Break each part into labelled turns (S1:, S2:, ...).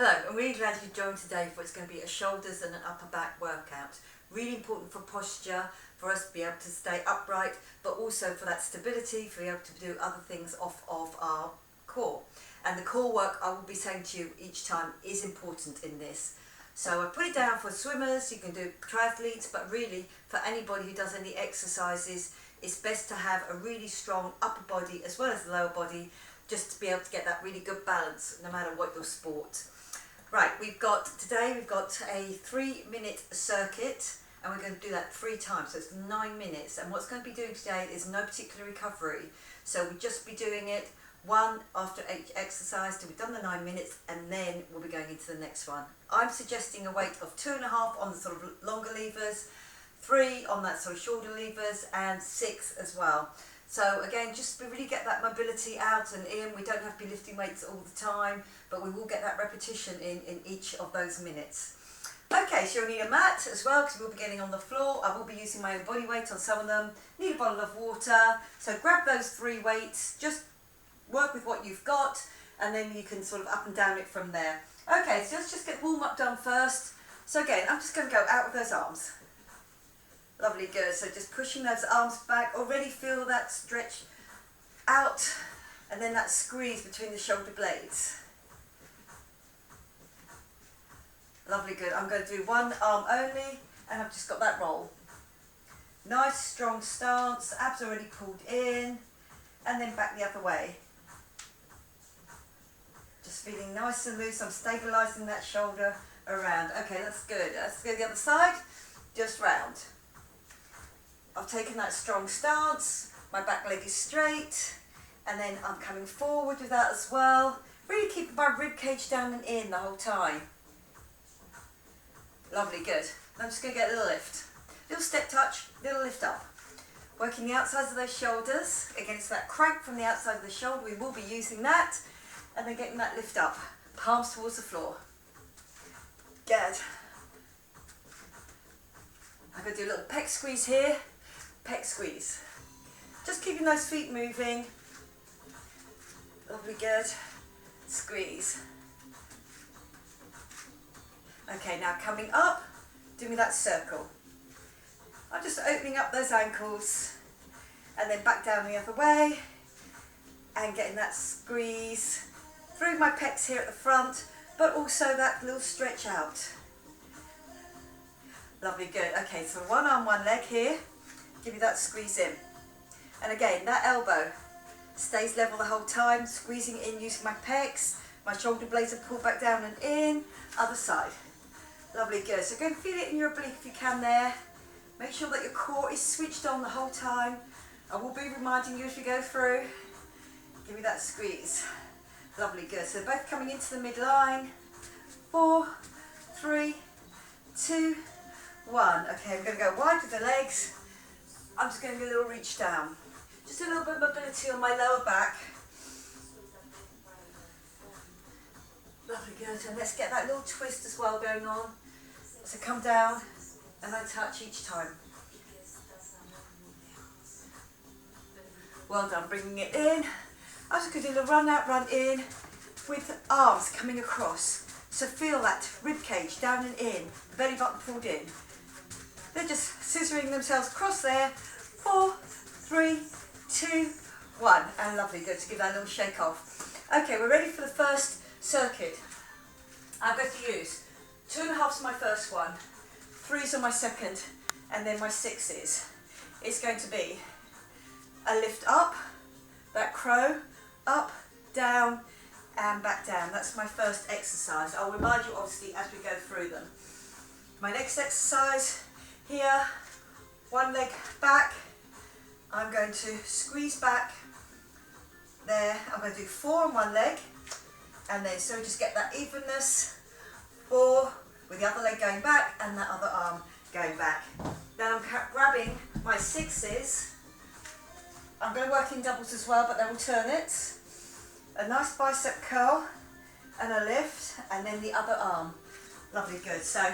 S1: Hello, I'm really glad you joined today for it's going to be a shoulders and an upper back workout. Really important for posture, for us to be able to stay upright, but also for that stability, for being able to do other things off of our core. And the core work I will be saying to you each time is important in this. So I put it down for swimmers, you can do triathletes, but really for anybody who does any exercises, it's best to have a really strong upper body as well as the lower body, just to be able to get that really good balance no matter what your sport. Right, today we've got a 3-minute circuit, and we're going to do that 3 times, so it's 9 minutes. And what's going to be doing today is no particular recovery, so we'll just be doing it one after each exercise till we've done the 9 minutes, and then we'll be going into the next one. I'm suggesting a weight of 2.5 on the sort of longer levers, 3 on that sort of shorter levers, and 6 as well. So again, just to really get that mobility out and in. We don't have to be lifting weights all the time, but we will get that repetition in each of those minutes. Okay, so you'll need a mat as well, because we'll be getting on the floor. I will be using my own body weight on some of them. Need a bottle of water. So grab those 3 weights, just work with what you've got, and then you can sort of up and down it from there. Okay, so let's just get warm up done first. So again, I'm just going to go out with those arms. Lovely, good. So just pushing those arms back. Already feel that stretch out, and then that squeeze between the shoulder blades. Lovely, good. I'm going to do one arm only, and I've just got that roll. Nice strong stance, abs already pulled in, and then back the other way. Just feeling nice and loose. I'm stabilising that shoulder around. Okay, that's good. Let's go to the other side, just round. I've taken that strong stance, my back leg is straight, and then I'm coming forward with that as well. Really keeping my rib cage down and in the whole time. Lovely, good. I'm just going to get a little lift. Little step touch, little lift up. Working the outsides of those shoulders. Again, it's that crank from the outside of the shoulder. We will be using that. And then getting that lift up. Palms towards the floor. Good. I'm going to do a little pec squeeze here. Pec squeeze. Just keeping those feet moving. Lovely, good. Squeeze. Okay, now coming up, do me that circle. I'm just opening up those ankles, and then back down the other way, and getting that squeeze through my pecs here at the front, but also that little stretch out. Lovely, good. Okay, so one arm, one leg here. Give you that squeeze in. And again, that elbow stays level the whole time, squeezing in using my pecs. My shoulder blades are pulled back down and in. Other side. Lovely, good. So go and feel it in your oblique if you can there. Make sure that your core is switched on the whole time. I will be reminding you as we go through. Give me that squeeze. Lovely, good. So both coming into the midline. 4, 3, 2, 1. Okay, we're going to go wide with the legs. I'm just going to do a little reach down. Just a little bit of mobility on my lower back. Lovely, good. And let's get that little twist as well going on. So come down and I touch each time. Well done, bringing it in. I'm just going to do the run out, run in with arms coming across. So feel that rib cage down and in, the belly button pulled in. They're just scissoring themselves across there. 4, 3, 2, 1. And lovely, good. To give that a little shake off. Okay, we're ready for the first circuit. I'm going to use 2.5s on my first one, 3s on my second, and then my 6s. It's going to be a lift up, that crow, up, down, and back down. That's my first exercise. I'll remind you obviously as we go through them. My next exercise here, one leg back. I'm going to squeeze back there. I'm going to do 4 on one leg, and then so just get that evenness. 4 with the other leg going back and that other arm going back. Then I'm grabbing my 6s. I'm going to work in doubles as well, but they're alternates. A nice bicep curl and a lift, and then the other arm. Lovely, good. So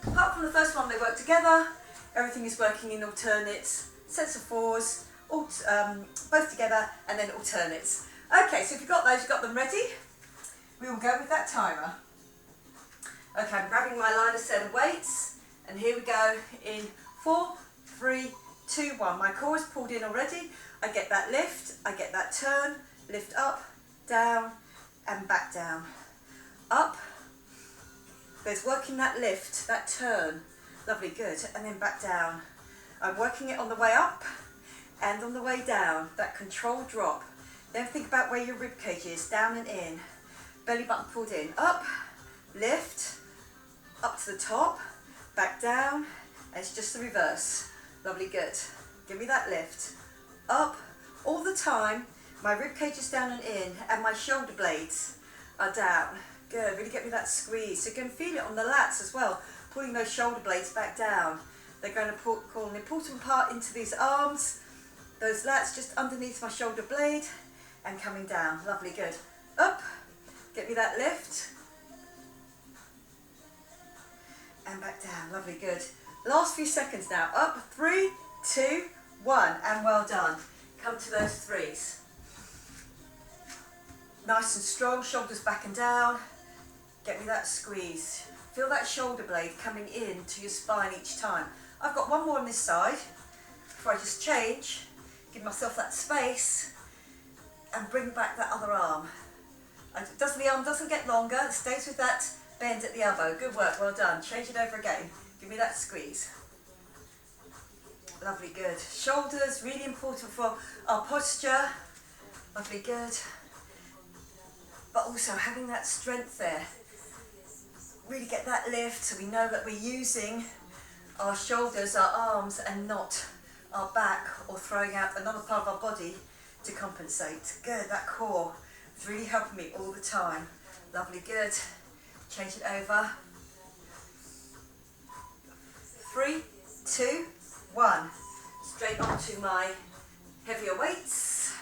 S1: apart from the first one, they work together. Everything is working in alternates, sets of 4s, both together, and then alternates. Okay, so if you've got those, you've got them ready. We will go with that timer. Okay, I'm grabbing my lighter set of weights, and here we go in 4, 3, 2, 1. My core is pulled in already. I get that lift, I get that turn, lift up, down, and back down. Up, there's working that lift, that turn, lovely, good, and then back down. I'm working it on the way up and on the way down, that controlled drop. Then think about where your rib cage is, down and in, belly button pulled in, up, lift, up to the top, back down, and it's just the reverse. Lovely, good. Give me that lift. Up, all the time, my rib cage is down and in, and my shoulder blades are down. Good, really get me that squeeze. So you can feel it on the lats as well, pulling those shoulder blades back down. They're going to call an important part into these arms. Those lats just underneath my shoulder blade and coming down. Lovely, good. Up, get me that lift. And back down, lovely, good. Last few seconds now. Up, 3, 2, 1, and well done. Come to those threes. Nice and strong, shoulders back and down. Get me that squeeze. Feel that shoulder blade coming in to your spine each time. I've got one more on this side. Before I just change, give myself that space and bring back that other arm. The arm doesn't get longer, it stays with that bend at the elbow. Good work, well done. Change it over again. Give me that squeeze. Lovely, good. Shoulders, really important for our posture. Lovely, good. But also having that strength there. Really get that lift so we know that we're using our shoulders, our arms, and not our back or throwing out another part of our body to compensate. Good, that core is really helping me all the time. Lovely, good. Change it over. 3, 2, 1. Straight onto my heavier weights.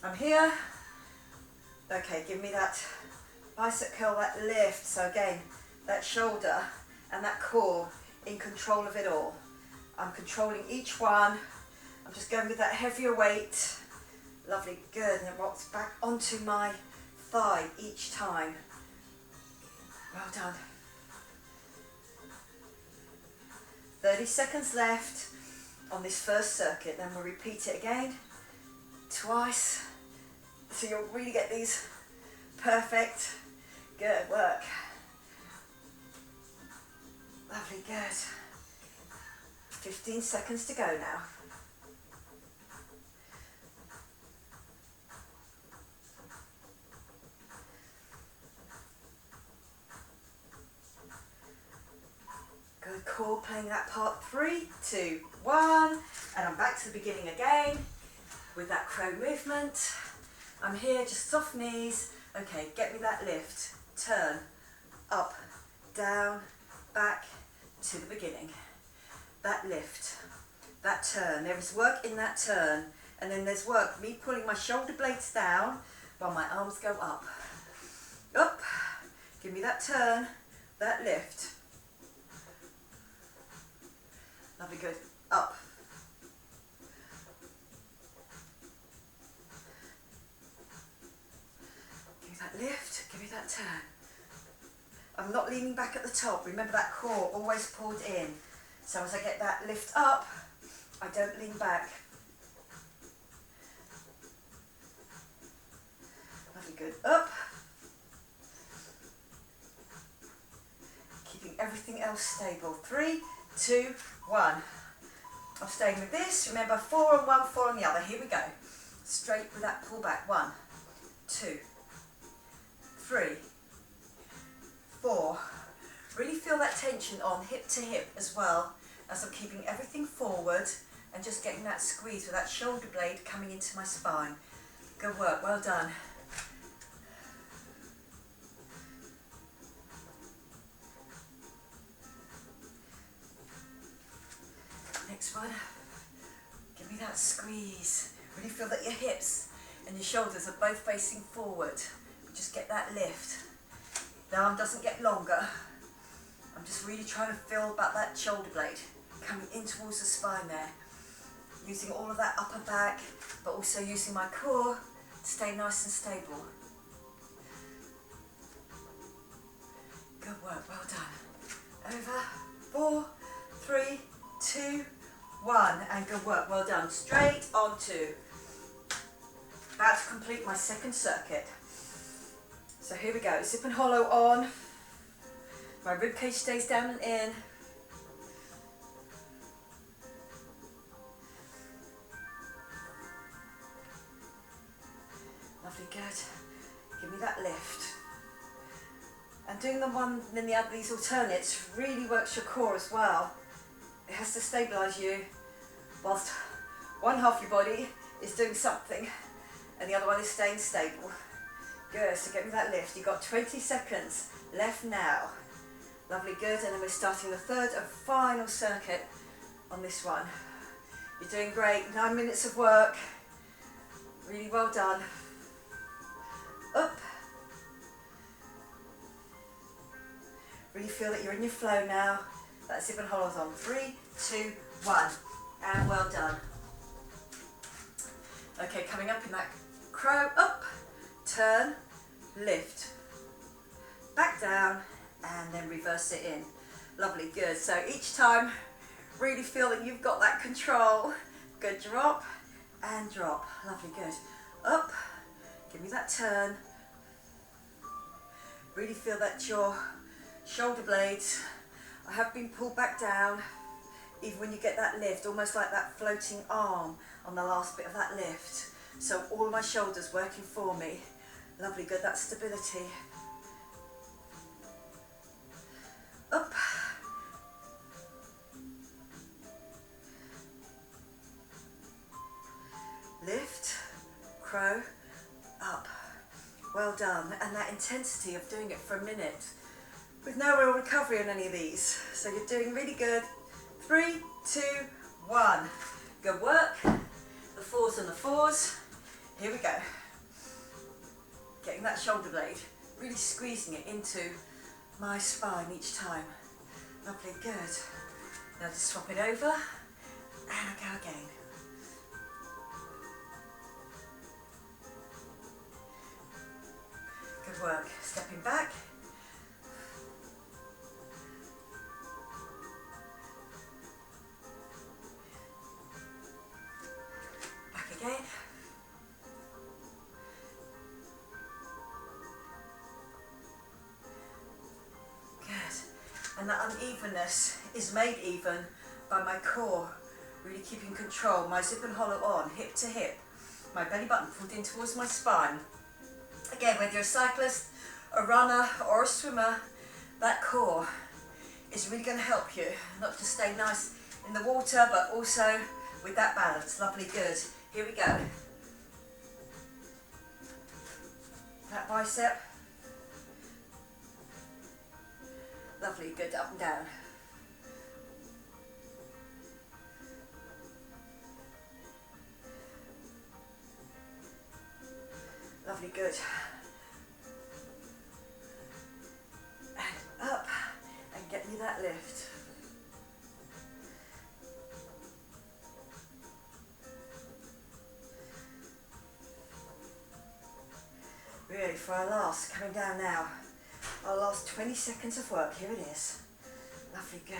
S1: I'm here. Okay, give me that bicep curl, that lift. So again, that shoulder and that core in control of it all. I'm controlling each one. I'm just going with that heavier weight. Lovely, good. And it rocks back onto my thigh each time. Well done. 30 seconds left on this first circuit. Then we'll repeat it again, twice. So you'll really get these perfect. Good work. Lovely, good. 15 seconds to go now. Good, core playing that part. 3, 2, 1. And I'm back to the beginning again with that crow movement. I'm here, just soft knees. Okay, get me that lift. Turn, up, down, back to the beginning. That lift, that turn. There is work in that turn. And then there's work, me pulling my shoulder blades down while my arms go up. Up, give me that turn, that lift. Lovely, good. Up. Give me that lift, give me that turn. I'm not leaning back at the top. Remember that core always pulled in. So as I get that lift up, I don't lean back. Lovely, good. Up. Keeping everything else stable. 3, 2, 1. I'm staying with this. Remember, 4 on one, 4 on the other. Here we go. Straight with that pull back. 1, 2, 3, 4. Really feel that tension on hip to hip as well as I'm keeping everything forward and just getting that squeeze with that shoulder blade coming into my spine. Good work, well done. Next one. Give me that squeeze. Really feel that your hips and your shoulders are both facing forward. Just get that lift. The arm doesn't get longer. I'm just really trying to feel about that shoulder blade coming in towards the spine there. Using all of that upper back, but also using my core to stay nice and stable. Good Good work, well done. Over, 4, 3, 2, 1, and good work, well done. Straight on 2. About to complete my second circuit. So here we go, zip and hollow on. My rib cage stays down and in. Lovely, good. Give me that lift. And doing the one and then the other, these alternates, really works your core as well. It has to stabilise you whilst one half your body is doing something and the other one is staying stable. Good, so get me that lift. You've got 20 seconds left now. Lovely, good, and then we're starting the third and final circuit on this one. You're doing great, 9 minutes of work. Really well done. Up. Really feel that you're in your flow now. That zip and hollows on. 3, 2, 1. And well done. Okay, coming up in that crow. Up, turn, lift. Back down, and then reverse it in. Lovely, good. So each time, really feel that you've got that control. Good, drop and drop. Lovely, good. Up, give me that turn. Really feel that your shoulder blades have been pulled back down, even when you get that lift, almost like that floating arm on the last bit of that lift. So all my shoulders working for me. Lovely, good, that stability. Up. Lift, crow, up. Well done. And that intensity of doing it for a minute with no real recovery on any of these. So you're doing really good. 3, 2, 1. Good work. The 4s and the 4s. Here we go. Getting that shoulder blade, really squeezing it into my spine each time. Lovely, good. Now just swap it over and I go again. Good work. Stepping back. Back again. And that unevenness is made even by my core really keeping control. My zip and hollow on, hip to hip. My belly button pulled in towards my spine. Again, whether you're a cyclist, a runner or a swimmer, that core is really going to help you not just stay nice in the water, but also with that balance. Lovely, good. Here we go. That bicep. Lovely, good, up and down. Lovely, good. And up, and get me that lift. Really, for our last, coming down now. Our last 20 seconds of work, here it is. Lovely, good.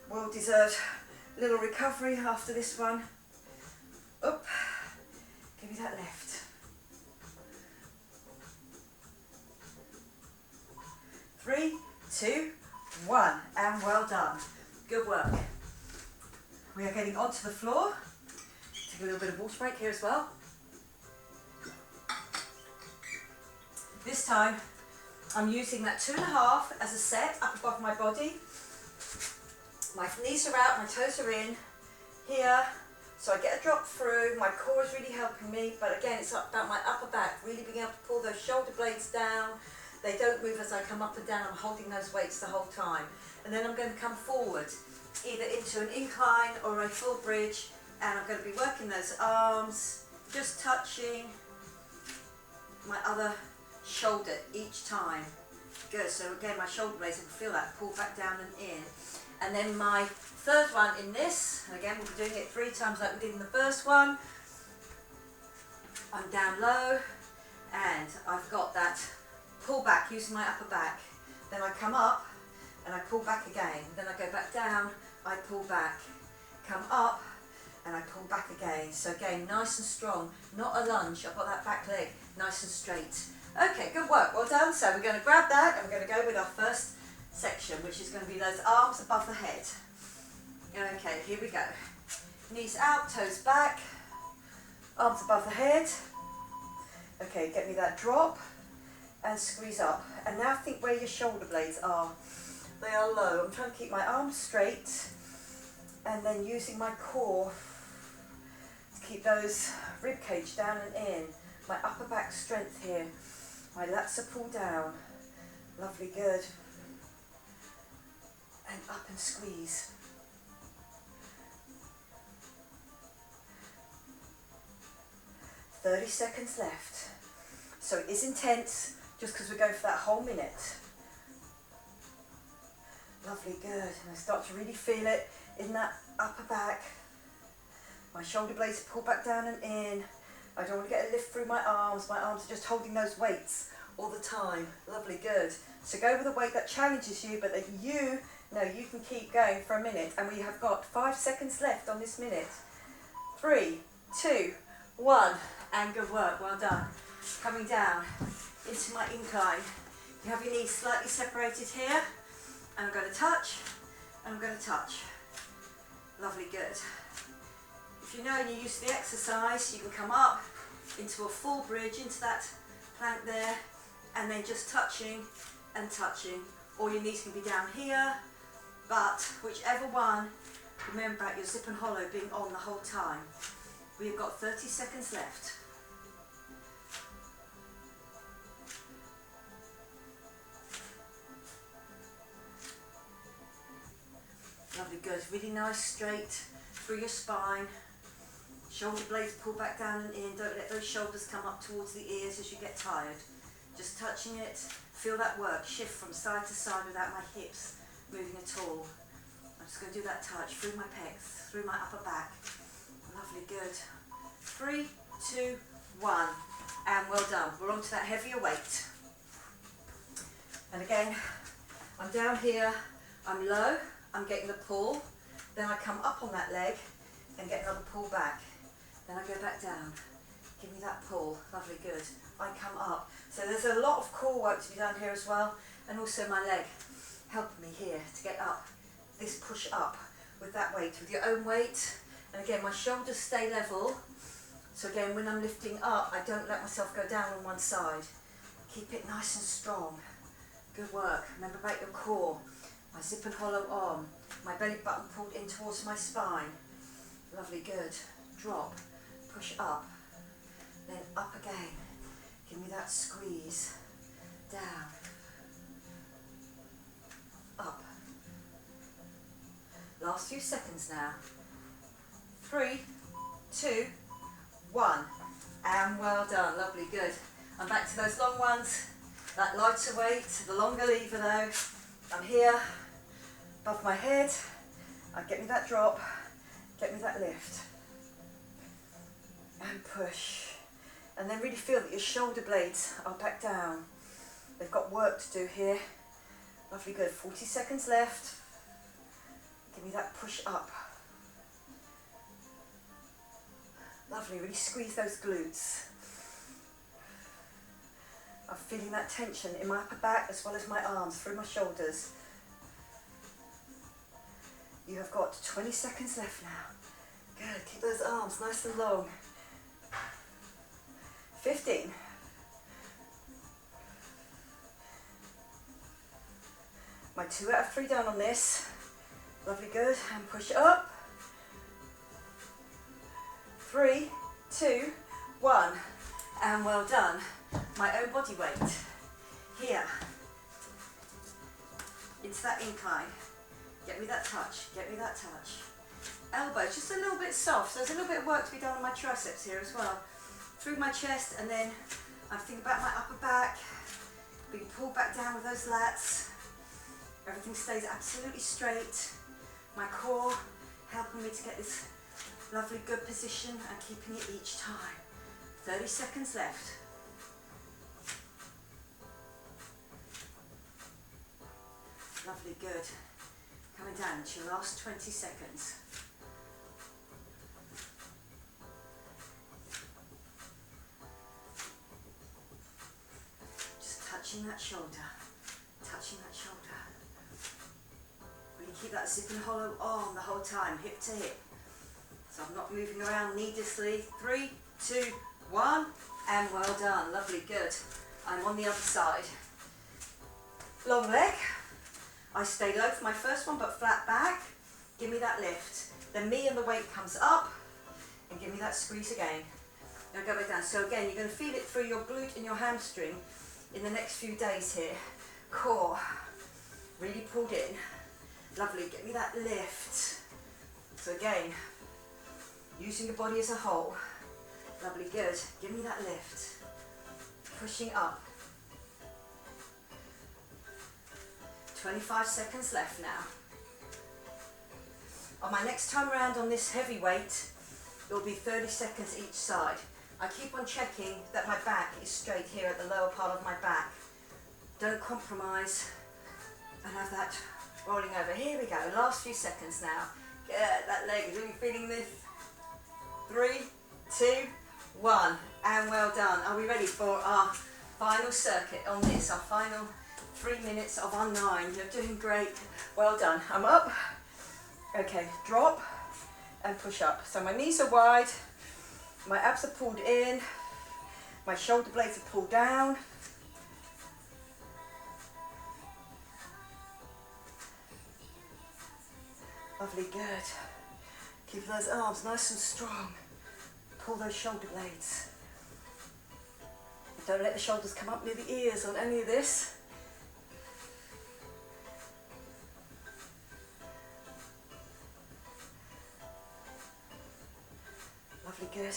S1: Well deserved little recovery after this one. Up, give me that lift. 3, 2, 1, and well done. Good work. We are getting onto the floor. Take a little bit of water break here as well. This time, I'm using that 2.5 as a set up above my body. My knees are out, my toes are in here, so I get a drop through. My core is really helping me, but again, it's about my upper back, really being able to pull those shoulder blades down. They don't move as I come up and down. I'm holding those weights the whole time. And then I'm going to come forward, either into an incline or a full bridge, and I'm going to be working those arms, just touching my other shoulder each time. Good, so again my shoulder blades, I can feel that pull back down and in. And then my third one in this, and again we'll be doing it 3 times like we did in the first one. I'm down low and I've got that pull back using my upper back. Then I come up and I pull back again. Then I go back down, I pull back, come up and I pull back again. So again, nice and strong, not a lunge. I've got that back leg nice and straight. Okay, good work, well done. So we're going to grab that and we're going to go with our first section, which is going to be those arms above the head. Okay, here we go. Knees out, toes back, arms above the head. Okay, get me that drop and squeeze up. And now think where your shoulder blades are. They are low. I'm trying to keep my arms straight and then using my core to keep those rib cage down and in. My upper back strength here. My lats are pulled down. Lovely, good. And up and squeeze. .30 seconds left. So it is intense just because we're going for that whole minute. Lovely, good. And I start to really feel it in that upper back. My shoulder blades pull back down and in. I don't want to get a lift through my arms. My arms are just holding those weights all the time. Lovely, good. So go with a weight that challenges you, but that you know you can keep going for a minute. And we have got 5 seconds left on this minute. 3, 2, 1. And good work, well done. Coming down into my incline. You have your knees slightly separated here. And I'm going to touch, and I'm going to touch. Lovely, good. If you know and you're used to the exercise, you can come up into a full bridge, into that plank there, and then just touching and touching. Or your knees can be down here, but whichever one, remember about your zip and hollow being on the whole time. We've got 30 seconds left. Lovely, good. Really nice, straight through your spine. Shoulder blades pull back down and in. Don't let those shoulders come up towards the ears as you get tired. Just touching it. Feel that work. Shift from side to side without my hips moving at all. I'm just going to do that touch through my pecs, through my upper back. Lovely, good. 3, 2, 1. And well done. We're on to that heavier weight. And again, I'm down here. I'm low. I'm getting the pull, then I come up on that leg and get another pull back. Then I go back down. Give me that pull. Lovely, good. I come up. So there's a lot of core work to be done here as well, and also my leg helping me here to get up. This push up with that weight, with your own weight. And again, my shoulders stay level. So again, when I'm lifting up, I don't let myself go down on one side. Keep it nice and strong. Good work. Remember about your core. My zip and hollow arm, my belly button pulled in towards my spine. Lovely, good. Drop, push up, then up again. Give me that squeeze. Down, up. Last few seconds now. 3, 2, 1. And well done. Lovely, good. I'm back to those long ones. That lighter weight, the longer lever though. I'm here. Above my head, get me that drop, get me that lift, and push. And then really feel that your shoulder blades are back down. They've got work to do here. Lovely, good. 40 seconds left. Give me that push up. Lovely, really squeeze those glutes. I'm feeling that tension in my upper back as well as my arms through my shoulders. You have got 20 seconds left now. Good, keep those arms nice and long. 15. My 2 out of 3 done on this. Lovely, good, and push up. 3, 2, 1, and well done. My own body weight. Here. Into that incline. Get me that touch, get me that touch. Elbows just a little bit soft, so there's a little bit of work to be done on my triceps here as well. Through my chest, and then I'm thinking about my upper back, being pulled back down with those lats. Everything stays absolutely straight. My core helping me to get this lovely good position and keeping it each time. 30 seconds left. Lovely, good. Coming down to your last 20 seconds. Just touching that shoulder, touching that shoulder. Really keep that zip and hollow on the whole time, hip to hip. So I'm not moving around needlessly. 3, 2, 1, and well done. Lovely, good. I'm on the other side. Long leg. I stay low for my first one, but flat back. Give me that lift. Then me and the weight comes up, and give me that squeeze again. Now go back down. So again, you're going to feel it through your glute and your hamstring in the next few days here. Core, really pulled in. Lovely, get me that lift. So again, using your body as a whole. Lovely, good. Give me that lift. Pushing up. 25 seconds left now. On my next time around on this heavy weight, it will be 30 seconds each side. I keep on checking that my back is straight here at the lower part of my back. Don't compromise and have that rolling over. Here we go, last few seconds now. Get that leg, really feeling this. 3, 2, 1, and well done. Are we ready for our final circuit on this, our final 3 minutes of our 9. You're doing great. Well done. I'm up. Okay, drop and push up. So my knees are wide, my abs are pulled in, my shoulder blades are pulled down. Lovely, good. Keep those arms nice and strong. Pull those shoulder blades. Don't let the shoulders come up near the ears on any of this. Lovely, good.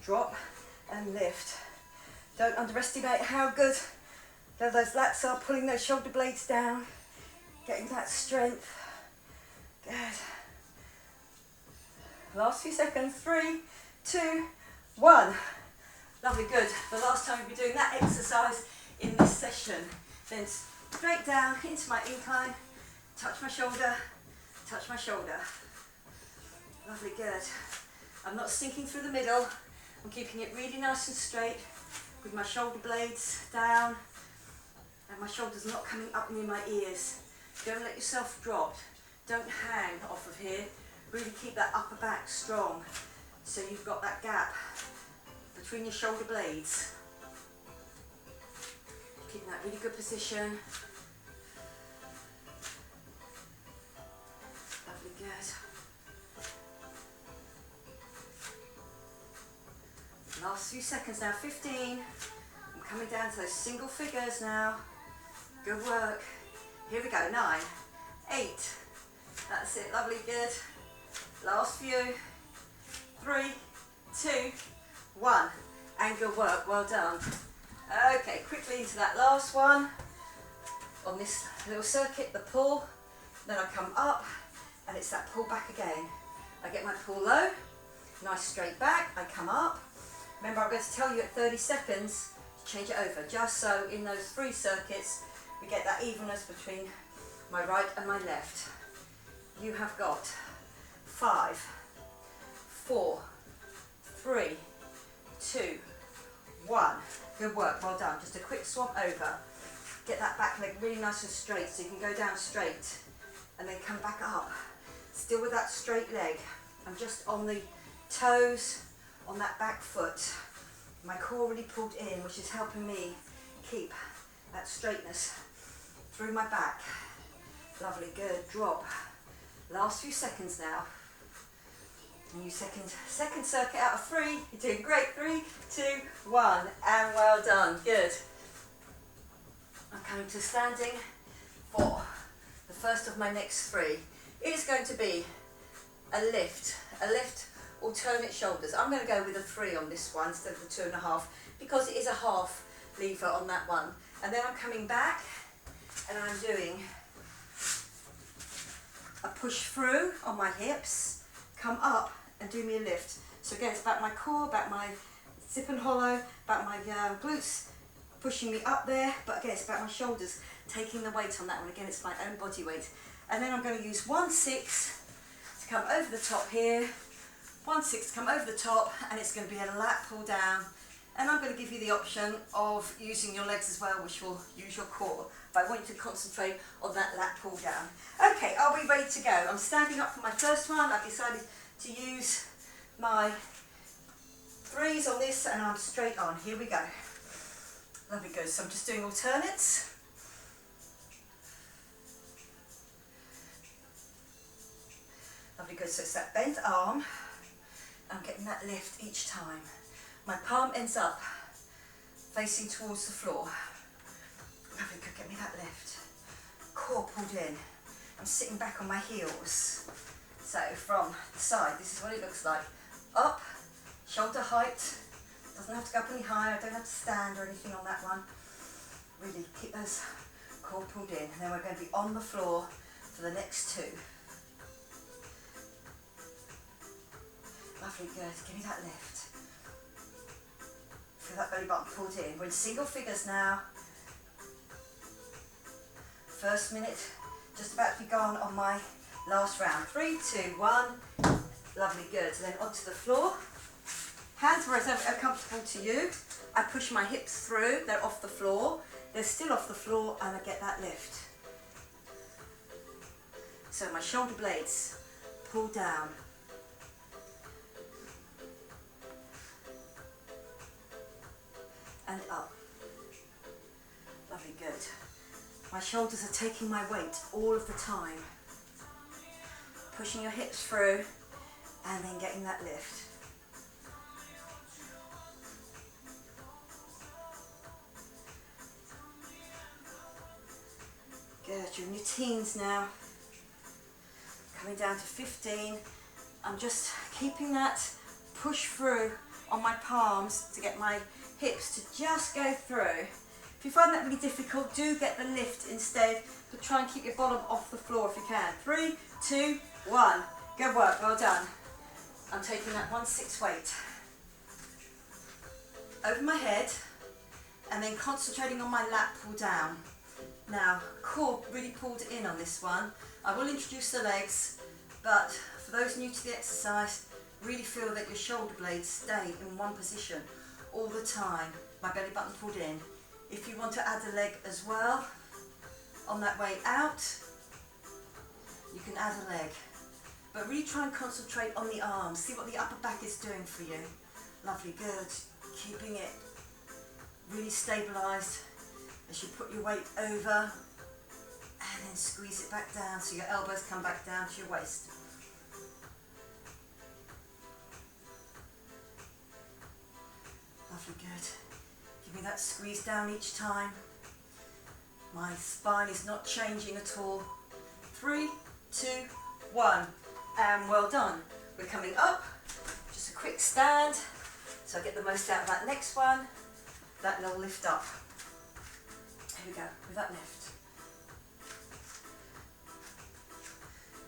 S1: Drop and lift. Don't underestimate how good those lats are, pulling those shoulder blades down, getting that strength. Good. Last few seconds. 3, 2, 1. Lovely, good. The last time you'll be doing that exercise in this session. Then straight down into my incline, touch my shoulder, touch my shoulder. Lovely, good. I'm not sinking through the middle. I'm keeping it really nice and straight with my shoulder blades down and my shoulders not coming up near my ears. Don't let yourself drop. Don't hang off of here. Really keep that upper back strong so you've got that gap between your shoulder blades. Keep that really good position. Lovely, good. Last few seconds now, 15. I'm coming down to those single figures now. Good work. Here we go, 9, 8. That's it, lovely, good. Last few. 3, 2, 1. And good work, well done. Okay, quickly into that last one. On this little circuit, the pull. Then I come up, and it's that pull back again. I get my pull low, nice straight back, I come up. Remember, I'm going to tell you at 30 seconds to change it over, just so in those 3 circuits, we get that evenness between my right and my left. You have got 5, 4, 3, 2, 1. Good work, well done. Just a quick swap over. Get that back leg really nice and straight so you can go down straight and then come back up. Still with that straight leg. I'm just on the toes, on that back foot. My core really pulled in, which is helping me keep that straightness through my back. Lovely, good. Drop. Last few seconds now. New second circuit out of 3. You're doing great. 3, 2, 1, and well done. Good. I'm coming to standing for the first of my next 3. It is going to be a lift alternate shoulders. I'm going to go with a 3 on this one instead of the 2.5 because it is a half lever on that one. And then I'm coming back and I'm doing a push through on my hips, come up and do me a lift. So again, it's about my core, about my zip and hollow, about my glutes, pushing me up there, but again it's about my shoulders taking the weight on that one. Again, it's my own body weight. And then I'm going to use 1/6 to come over the top here, 1/6 to come over the top, and it's going to be a lat pull down. And I'm going to give you the option of using your legs as well, which will use your core, but I want you to concentrate on that lat pull down. Okay, are we ready to go? I'm standing up for my first one. I've decided to use my 3s on this, and I'm straight on. Here we go. Lovely, good. So I'm just doing alternates. Lovely, good. So it's that bent arm. I'm getting that lift each time. My palm ends up facing towards the floor. Lovely, good. Get me that lift. Core pulled in. I'm sitting back on my heels. So from the side, this is what it looks like. Up, shoulder height. Doesn't have to go up any higher. I don't have to stand or anything on that one. Really keep those core pulled in. And then we're going to be on the floor for the next 2. Lovely, good. Give me that lift. Feel that belly button pulled in. We're in single figures now. First minute, just about to be gone on my last round. 3, 2, 1. Lovely, good. So then onto the floor. Hands wherever comfortable to you. I push my hips through. They're off the floor. They're still off the floor, and I get that lift. So my shoulder blades pull down. And up. Lovely, good. My shoulders are taking my weight all of the time. Pushing your hips through and then getting that lift. Good, you're in your teens now. Coming down to 15. I'm just keeping that push through on my palms to get my hips to just go through. If you find that really difficult, do get the lift instead, but try and keep your bottom off the floor if you can. 3, 2, 1. Good work, well done. I'm taking that 1/6 weight over my head and then concentrating on my lat pull down. Now, core really pulled in on this one. I will introduce the legs, but for those new to the exercise, really feel that your shoulder blades stay in one position all the time. My belly button pulled in. If you want to add a leg as well, on that way out, you can add a leg. But really try and concentrate on the arms. See what the upper back is doing for you. Lovely, good. Keeping it really stabilised as you put your weight over and then squeeze it back down so your elbows come back down to your waist. Lovely, good. Give me that squeeze down each time. My spine is not changing at all. 3, 2, 1. And well done. We're coming up. Just a quick stand. So I get the most out of that next one. That little lift up. Here we go, with that lift.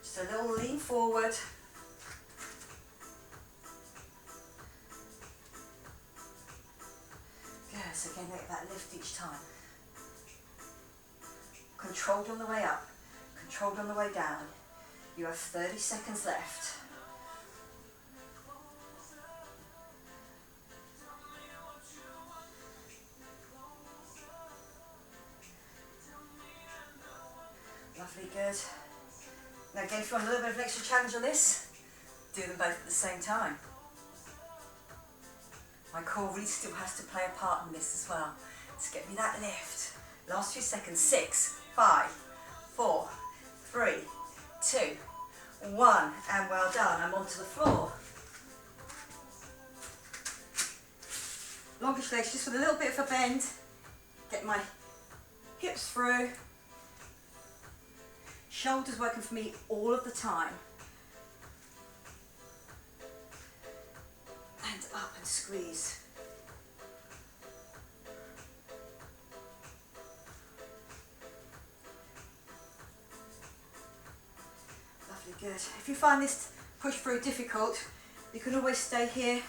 S1: Just a little lean forward. Good, so again, get that lift each time. Controlled on the way up, controlled on the way down. You have 30 seconds left. Lovely, good. Now again, if you want a little bit of an extra challenge on this, do them both at the same time. My core really still has to play a part in this as well. So get me that lift. Last few seconds. 6, 5, 4, 3, 2, 1. And well done. I'm onto the floor. Longish legs just with a little bit of a bend. Get my hips through. Shoulders working for me all of the time. And up and squeeze. Lovely, good. If you find this push through difficult, you can always stay here.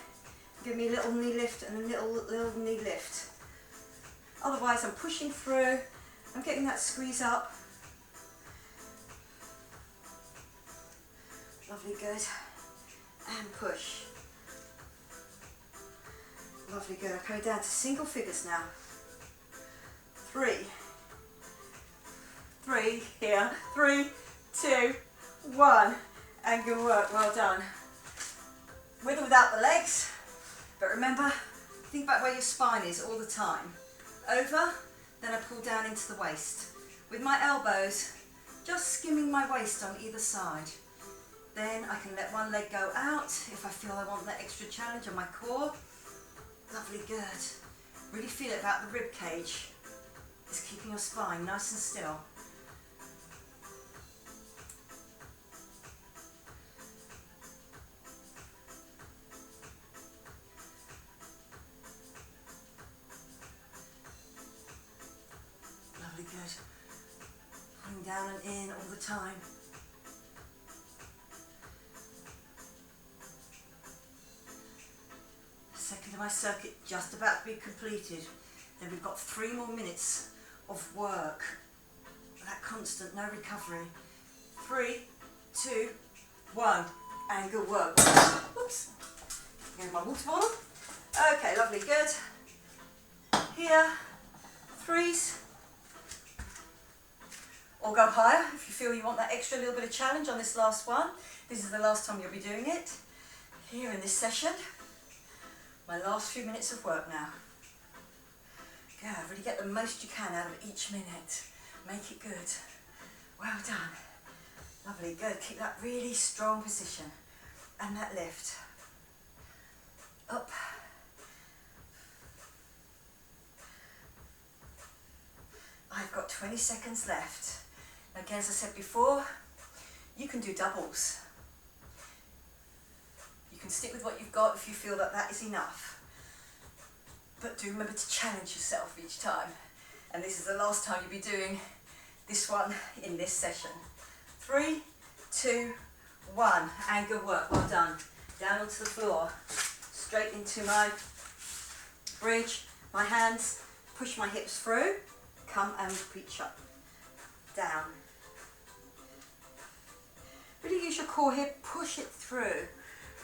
S1: Give me a little knee lift and a little knee lift. Otherwise I'm pushing through, I'm getting that squeeze up. Lovely, good. And push. Lovely, good. I'm coming down to single figures now. 3, here, 3, 2, 1, and good work, well done. With or without the legs, but remember, think about where your spine is all the time. Over, then I pull down into the waist. With my elbows, just skimming my waist on either side. Then I can let one leg go out if I feel I want that extra challenge on my core. Lovely, good. Really feel it about the rib cage. It's keeping your spine nice and still. Lovely, good. Pulling down and in all the time. Second of my circuit just about to be completed. Then we've got 3 more minutes of work. That constant, no recovery. 3, 2, 1, and good work. Oops. Here's my water bottle. Okay, lovely, good. Here, 3s. Or go higher if you feel you want that extra little bit of challenge on this last one. This is the last time you'll be doing it. Here in this session. My last few minutes of work now. Go, really get the most you can out of each minute. Make it good. Well done. Lovely, good. Keep that really strong position. And that lift. Up. I've got 20 seconds left. Again, as I said before, you can do doubles. You can stick with what you've got if you feel that that is enough. But do remember to challenge yourself each time. And this is the last time you'll be doing this one in this session. 3, 2, 1, and good work, well done. Down onto the floor, straight into my bridge, my hands, push my hips through, come and reach up, down. Really use your core here, push it through.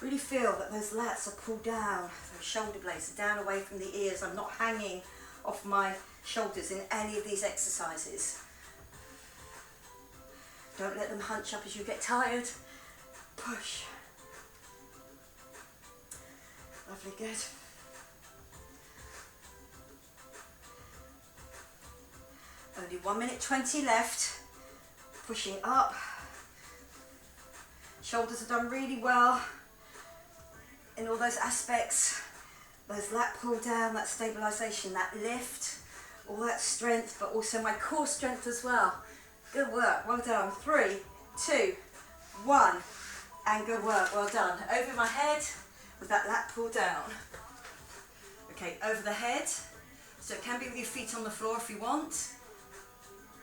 S1: Really feel that those lats are pulled down, those shoulder blades are down away from the ears. I'm not hanging off my shoulders in any of these exercises. Don't let them hunch up as you get tired. Push. Lovely, good. Only 1 minute 20 left. Pushing up. Shoulders have done really well in all those aspects. Those lat pull down, that stabilisation, that lift, all that strength, but also my core strength as well. Good work, well done. 3, 2, 1, and good work, well done. Over my head with that lat pull down. Okay, over the head, so it can be with your feet on the floor if you want,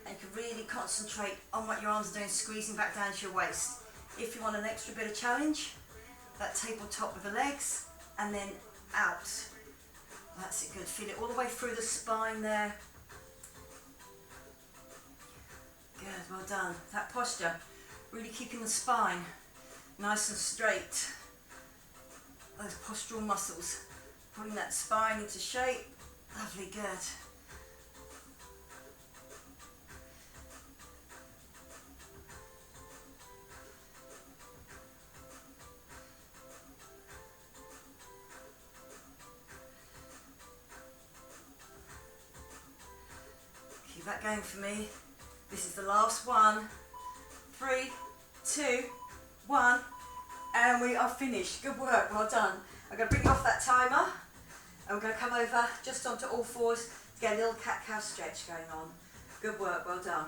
S1: and you can really concentrate on what your arms are doing, squeezing back down to your waist. If you want an extra bit of challenge, that tabletop with the legs, and then out. That's it, good. Feel it all the way through the spine there. Good, well done. That posture, really keeping the spine nice and straight. Those postural muscles, putting that spine into shape. Lovely, good. Keep that going for me. This is the last one. 3, 2, 1, and we are finished. Good work, well done. I'm going to bring you off that timer, and we're going to come over just onto all fours to get a little cat-cow stretch going on. Good work, well done.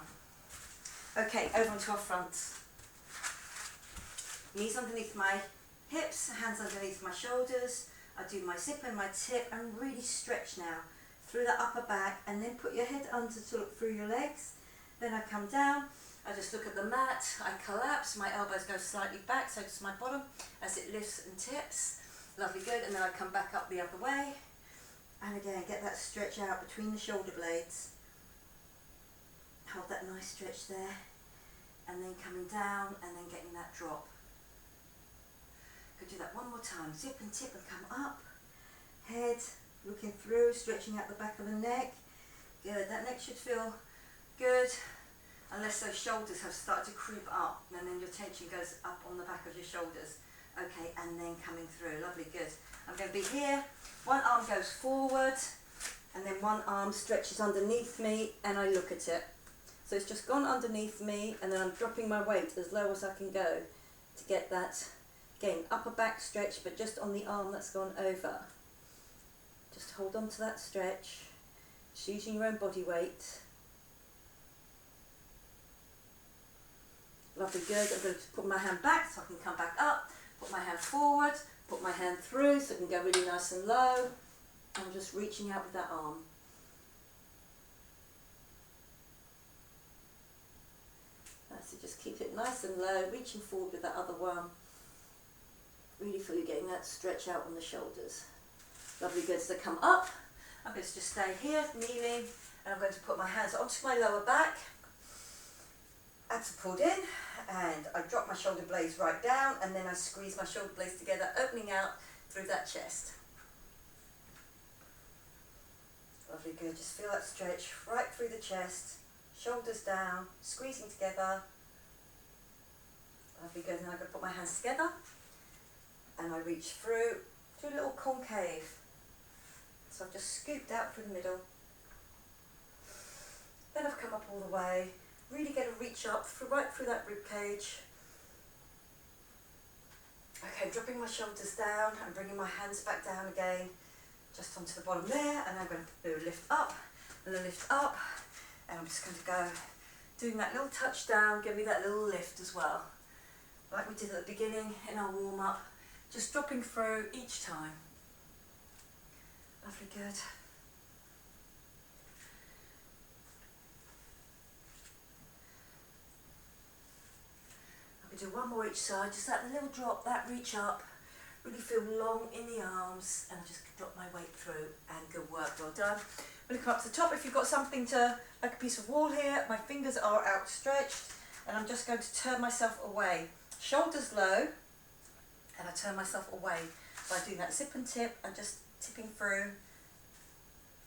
S1: Okay, over onto our fronts. Knees underneath my hips, hands underneath my shoulders. I do my zip and my tip, and really stretch now through the upper back, and then put your head under to look through your legs. Then I come down, I just look at the mat, I collapse, my elbows go slightly back, so does my bottom as it lifts and tips. Lovely, good, and then I come back up the other way. And again, get that stretch out between the shoulder blades. Hold that nice stretch there. And then coming down and then getting that drop. Could do that one more time. Zip and tip and come up. Head looking through, stretching out the back of the neck. Good. That neck should feel good. Unless those shoulders have started to creep up, and then your tension goes up on the back of your shoulders. Okay, and then coming through. Lovely, good. I'm going to be here. One arm goes forward, and then one arm stretches underneath me, and I look at it. So it's just gone underneath me, and then I'm dropping my weight as low as I can go to get that, again, upper back stretch, but just on the arm that's gone over. Just hold on to that stretch, just using your own body weight. Lovely, good. I'm going to put my hand back so I can come back up, put my hand forward, put my hand through so it can go really nice and low. I'm just reaching out with that arm. That's it, just keep it nice and low, reaching forward with that other one. Really feel you're getting that stretch out on the shoulders. Lovely, good. So come up. I'm going to just stay here, kneeling, and I'm going to put my hands onto my lower back. Abs are pulled in, and I drop my shoulder blades right down, and then I squeeze my shoulder blades together, opening out through that chest. Lovely, good. Just feel that stretch right through the chest, shoulders down, squeezing together. Lovely, good. Now I'm going to put my hands together, and I reach through, do a little concave. So I've just scooped out through the middle. Then I've come up all the way. Really get a reach up, right through that rib cage. Okay, dropping my shoulders down and bringing my hands back down again, just onto the bottom there, and I'm going to do a lift up, and a lift up, and I'm just going to go, doing that little touch down, give me that little lift as well, like we did at the beginning in our warm-up, just dropping through each time. Lovely, good. Do one more each side, just that little drop, that reach up, really feel long in the arms, and just drop my weight through, and good work, well done. I'm going to come up to the top. If you've got something to, like a piece of wall here, my fingers are outstretched, and I'm just going to turn myself away. Shoulders low, and I turn myself away by doing that zip and tip, and just tipping through,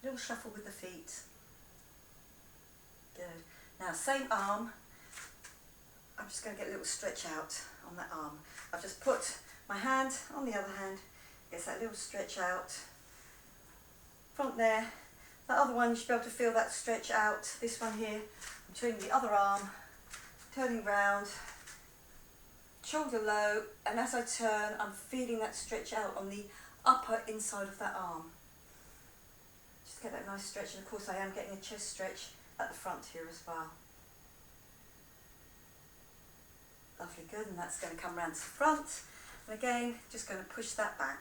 S1: little shuffle with the feet. Good. Now, same arm. I'm just going to get a little stretch out on that arm. I've just put my hand on the other hand, gets that little stretch out. Front there, that other one you should be able to feel that stretch out. This one here, I'm turning the other arm, turning round, shoulder low, and as I turn, I'm feeling that stretch out on the upper inside of that arm. Just get that nice stretch, and of course I am getting a chest stretch at the front here as well. Lovely, good, and that's going to come round to the front, and again just going to push that back.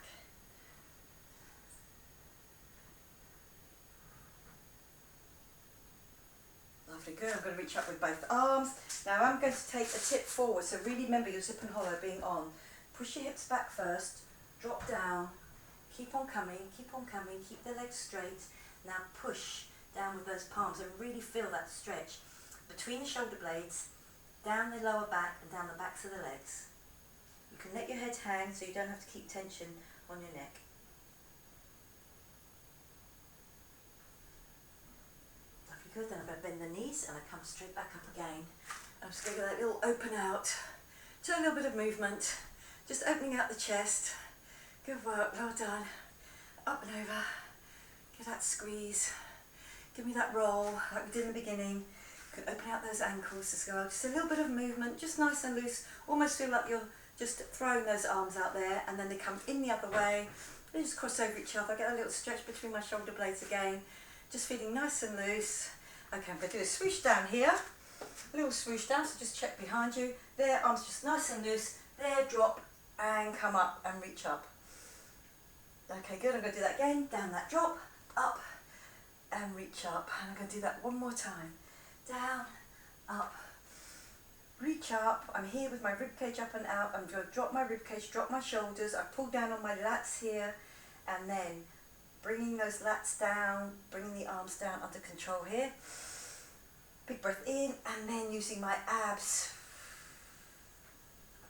S1: Lovely, good. I'm going to reach up with both arms. Now I'm going to take a tip forward, so really remember your zip and hollow being on. Push your hips back first, drop down, keep on coming, keep the legs straight. Now push down with those palms and really feel that stretch between the shoulder blades, down the lower back and down the backs of the legs. You can let your head hang so you don't have to keep tension on your neck. Lovely, good. Then I'm going to bend the knees and I come straight back up again. I'm just going to get that little open out. Do a little bit of movement, just opening out the chest. Good work, well done. Up and over. Give that squeeze. Give me that roll like we did in the beginning. You can open out those ankles as well. Just a little bit of movement, just nice and loose. Almost feel like you're just throwing those arms out there, and then they come in the other way. They just cross over each other. Get a little stretch between my shoulder blades again. Just feeling nice and loose. Okay, I'm going to do a swoosh down here. A little swoosh down, so just check behind you. There, arms just nice and loose. There, drop and come up and reach up. Okay, good. I'm going to do that again. Down that drop, up and reach up. And I'm going to do that one more time. Down, up, reach up. I'm here with my ribcage up and out. I'm going to drop my ribcage, drop my shoulders. I pull down on my lats here, and then bringing those lats down, bringing the arms down under control here. Big breath in, and then using my abs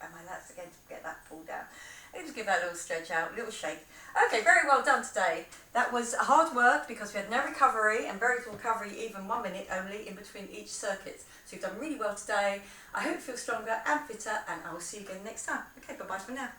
S1: and my lats again to get that pull down. And just give that a little stretch out, a little shake. Okay, very well done today. That was hard work because we had no recovery, and very little recovery, even 1 minute only in between each circuit. So you've done really well today. I hope you feel stronger and fitter, and I will see you again next time. Okay, bye-bye for now.